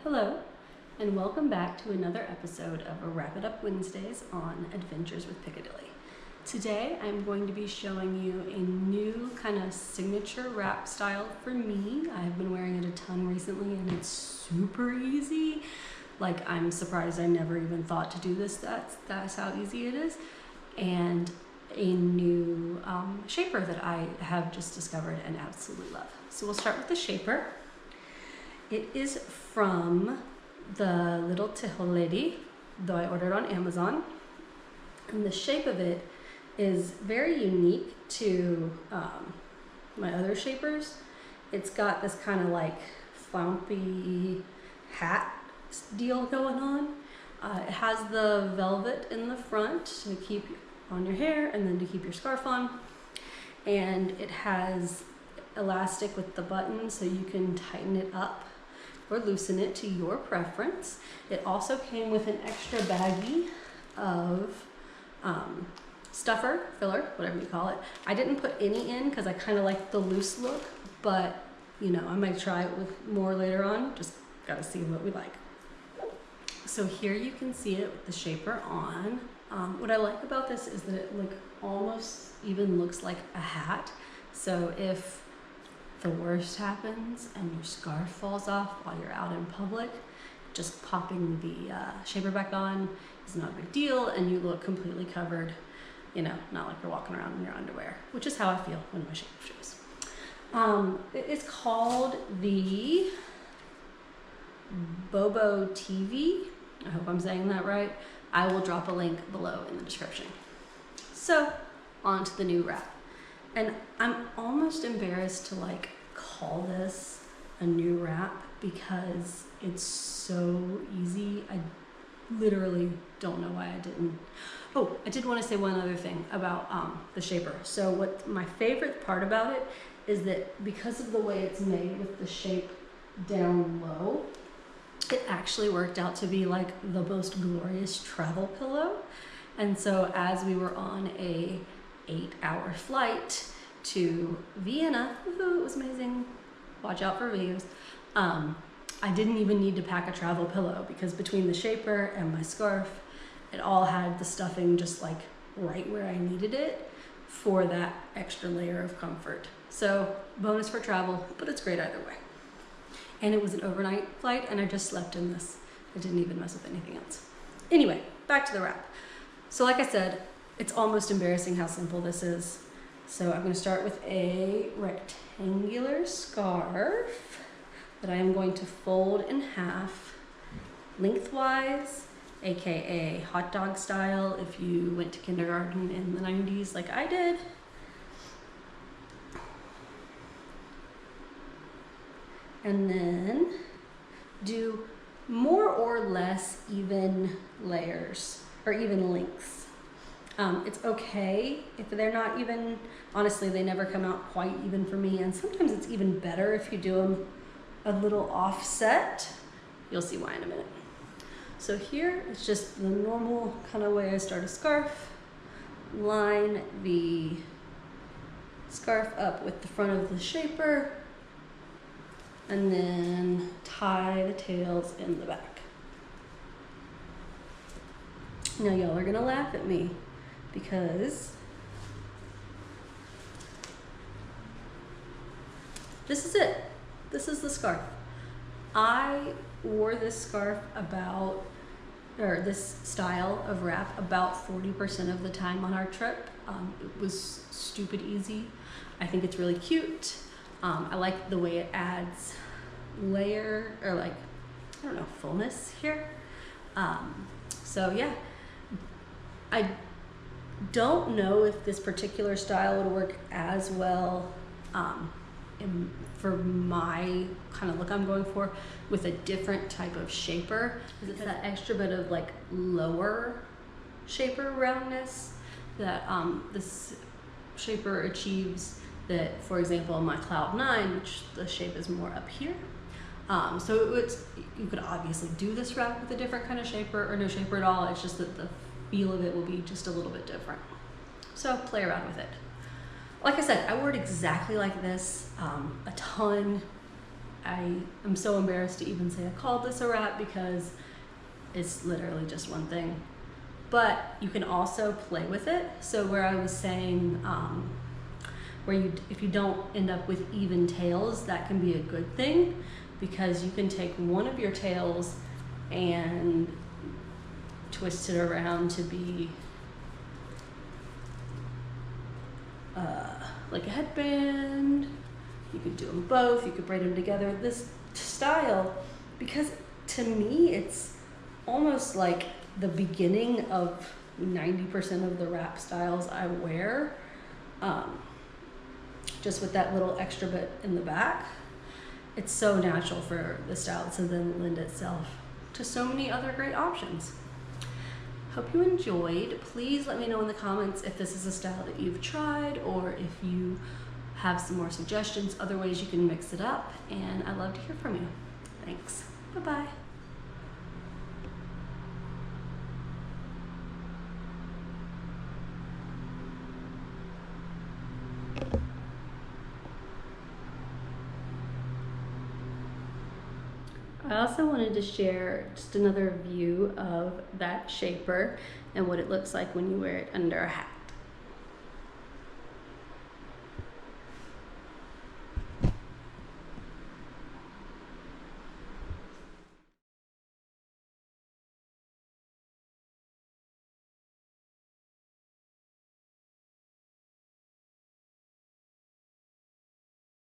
Hello, and welcome back to another episode of Wrap It Up Wednesdays on Adventures with Piccadilly. Today I'm going to be showing you a new kind of signature wrap style for me. I've been wearing it a ton recently and it's super easy. Like, I'm surprised I never even thought to do this. That's how easy it is. And a new shaper that I have just discovered and absolutely love. So we'll start with the shaper. It is from the Little Tijoletti, though I ordered on Amazon. And the shape of it is very unique to my other shapers. It's got this kind of like flouncy hat deal going on. It has the velvet in the front to keep on your hair and then to keep your scarf on. And it has elastic with the button so you can tighten it up or loosen it to your preference. It also came with an extra baggie of stuffer, filler, whatever you call it. I didn't put any in because I kind of like the loose look, but you know, I might try it with more later on. Just gotta see what we like. So here you can see it with the shaper on. What I like about this is that it almost even looks like a hat. So if the worst happens and your scarf falls off while you're out in public, just popping the shaper back on is not a big deal and you look completely covered, you know, not like you're walking around in your underwear, which is how I feel when my shaper shoes. It's called the Boubou Tivi. I hope I'm saying that right. I will drop a link below in the description. So on to the new wrap. And I'm almost embarrassed to call this a new wrap because it's so easy. I literally don't know why I didn't. Oh, I did want to say one other thing about the shaper. So what my favorite part about it is that because of the way it's made with the shape down low, it actually worked out to be like the most glorious travel pillow. And so as we were on a 8-hour flight to Vienna, it was amazing, watch out for videos, I didn't even need to pack a travel pillow because between the shaper and my scarf, it all had the stuffing just like right where I needed it for that extra layer of comfort. So bonus for travel, but it's great either way. And it was an overnight flight and I just slept in this. I didn't even mess with anything else. Anyway, back to the wrap. So like I said, it's almost embarrassing how simple this is. So I'm going to start with a rectangular scarf that I am going to fold in half lengthwise, aka hot dog style if you went to kindergarten in the 90s like I did. And then do more or less even layers or even lengths. It's okay if they're not even. Honestly, they never come out quite even for me, and sometimes it's even better if you do them a little offset. You'll see why in a minute. So here it's just the normal kind of way I start a scarf. Line the scarf up with the front of the shaper and then tie the tails in the back. Now y'all are gonna laugh at me because this is it. This is the scarf. I wore this scarf this style of wrap about 40% of the time on our trip. It was stupid easy. I think it's really cute. I like the way it adds layer or I don't know, fullness here. So yeah, I don't know if this particular style would work as well for my kind of look I'm going for with a different type of shaper. It's that extra bit of lower shaper roundness that this shaper achieves that, for example, in my Cloud 9, which the shape is more up here. So you could obviously do this wrap with a different kind of shaper or no shaper at all. It's just that the feel of it will be just a little bit different. So play around with it. Like I said, I wore it exactly like this a ton I am so embarrassed to even say I called this a wrap because it's literally just one thing. But you can also play with it. So where I was saying, if you don't end up with even tails, that can be a good thing, because you can take one of your tails and twist it around to be like a headband. You could do them both, you could braid them together. This style, because to me it's almost like the beginning of 90% of the wrap styles I wear, just with that little extra bit in the back. It's so natural for the style to then lend itself to so many other great options. Hope you enjoyed. Please let me know in the comments if this is a style that you've tried, or if you have some more suggestions, other ways you can mix it up, and I'd love to hear from you. Thanks. Bye-bye. I also wanted to share just another view of that shaper and what it looks like when you wear it under a hat.